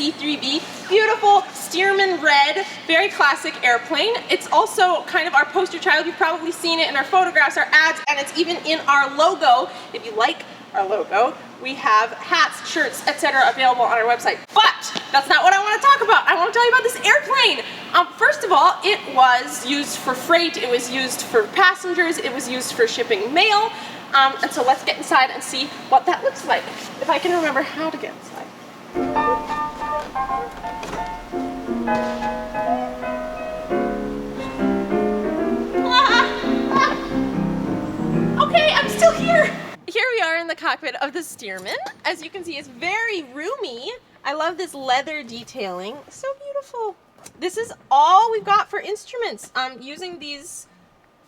C-3B. Beautiful Stearman red, very classic airplane. It's also kind of our poster child. You've probably seen it in our photographs, our ads, and it's even in our logo. If you like our logo, we have hats, shirts, etc. available on our website. But that's not what I want to talk about. I want to tell you about this airplane. First of all, it was used for freight, it was used for passengers, it was used for shipping mail. And so let's get inside and see what that looks like, if I can remember how to get inside. Okay, I'm still here. Here we are in the cockpit of the Stearman. As you can see, it's very roomy. I love this leather detailing. So beautiful. This is all we've got for instruments. Using these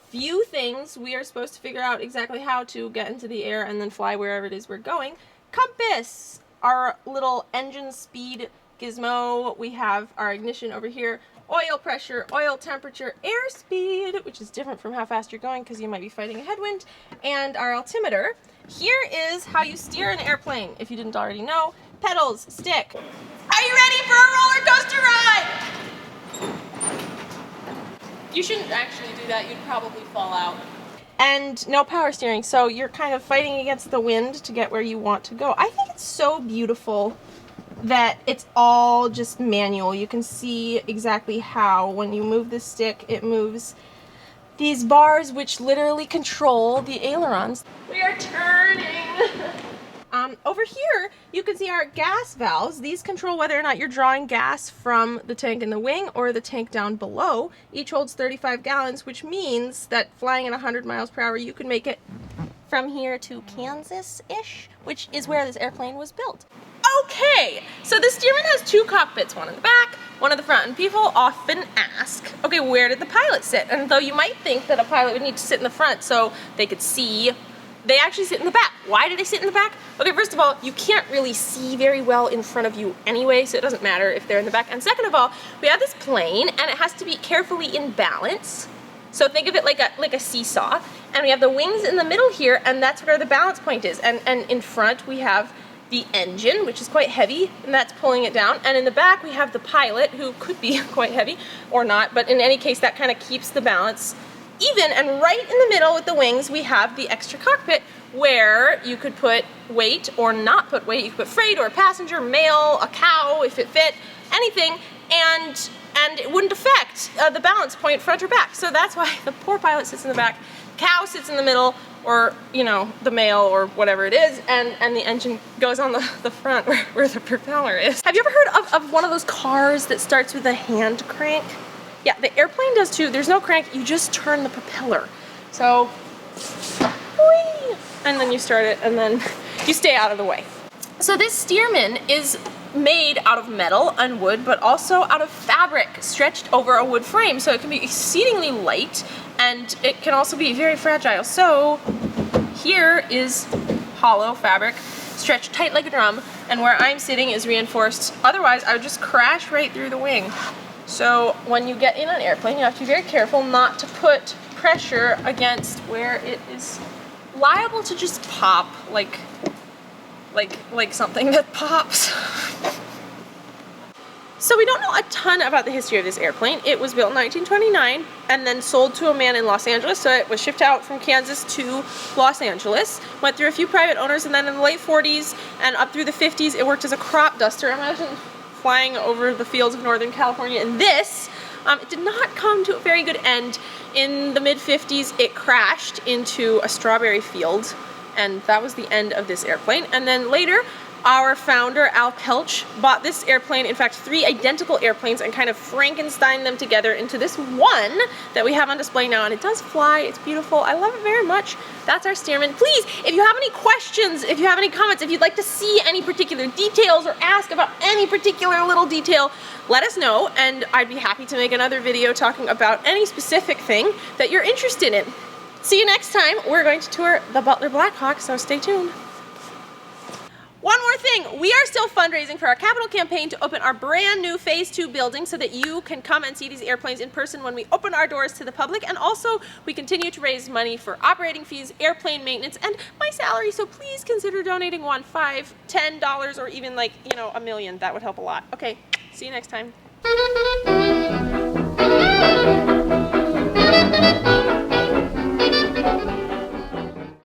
few things, we are supposed to figure out exactly how to get into the air and then fly wherever it is we're going. Compass, our little engine speed gizmo. We have our ignition over here. Oil pressure, oil temperature, airspeed, which is different from how fast you're going because you might be fighting a headwind, and our altimeter. Here is how you steer an airplane, if you didn't already know. Pedals, stick. Are you ready for a roller coaster ride? You shouldn't actually do that, you'd probably fall out. And no power steering, so you're kind of fighting against the wind to get where you want to go. I think it's so beautiful that it's all just manual. You can see exactly how, when you move the stick, it moves these bars which literally control the ailerons. We are turning! Over here, you can see our gas valves. These control whether or not you're drawing gas from the tank in the wing or the tank down below. Each holds 35 gallons, which means that flying at 100 miles per hour, you can make it from here to Kansas-ish, which is where this airplane was built. Okay, so the Stearman has two cockpits, one in the back, one in the front, and people often ask, okay, where did the pilot sit? And though you might think that a pilot would need to sit in the front so they could see, they actually sit in the back. Why do they sit in the back? Okay, first of all, you can't really see very well in front of you anyway, so it doesn't matter if they're in the back. And second of all, we have this plane, and it has to be carefully in balance. So think of it like a seesaw. And we have the wings in the middle here, and that's where the balance point is. And in front, we have the engine, which is quite heavy, and that's pulling it down. And in the back, we have the pilot, who could be quite heavy or not, but in any case, that kind of keeps the balance even. And right in the middle with the wings, we have the extra cockpit where you could put weight or not put weight. You could put freight or passenger, mail, a cow if it fit, anything, and it wouldn't affect the balance point front or back. So that's why the poor pilot sits in the back, cow sits in the middle, or, you know, the mail or whatever it is, and the engine goes on the front where the propeller is. Have you ever heard of one of those cars that starts with a hand crank? Yeah, the airplane does too. There's no crank, you just turn the propeller. So, whee, and then you start it, and then you stay out of the way. So this Stearman is made out of metal and wood, but also out of fabric stretched over a wood frame. So it can be exceedingly light, and it can also be very fragile. So here is hollow fabric stretched tight like a drum, and where I'm sitting is reinforced. Otherwise, I would just crash right through the wing. So when you get in an airplane, you have to be very careful not to put pressure against where it is liable to just pop, like something that pops. So we don't know a ton about the history of this airplane. It was built in 1929 and then sold to a man in Los Angeles. So it was shipped out from Kansas to Los Angeles, went through a few private owners, and then in the late 40s and up through the 50s, it worked as a crop duster. Imagine flying over the fields of Northern California. And this, it did not come to a very good end. In the mid-50s, it crashed into a strawberry field, and that was the end of this airplane. And then later, our founder, Al Pelch, bought this airplane, in fact, 3 identical airplanes, and kind of Frankensteined them together into this one that we have on display now. And it does fly, it's beautiful, I love it very much. That's our Stearman. Please, if you have any questions, if you have any comments, if you'd like to see any particular details or ask about any particular little detail, let us know, and I'd be happy to make another video talking about any specific thing that you're interested in. See you next time. We're going to tour the Butler Blackhawk, so stay tuned. One more thing, we are still fundraising for our capital campaign to open our brand new Phase 2 building so that you can come and see these airplanes in person when we open our doors to the public. And also, we continue to raise money for operating fees, airplane maintenance, and my salary. So please consider donating $1, $5, $10, or even like, you know, $1 million. That would help a lot. Okay, see you next time.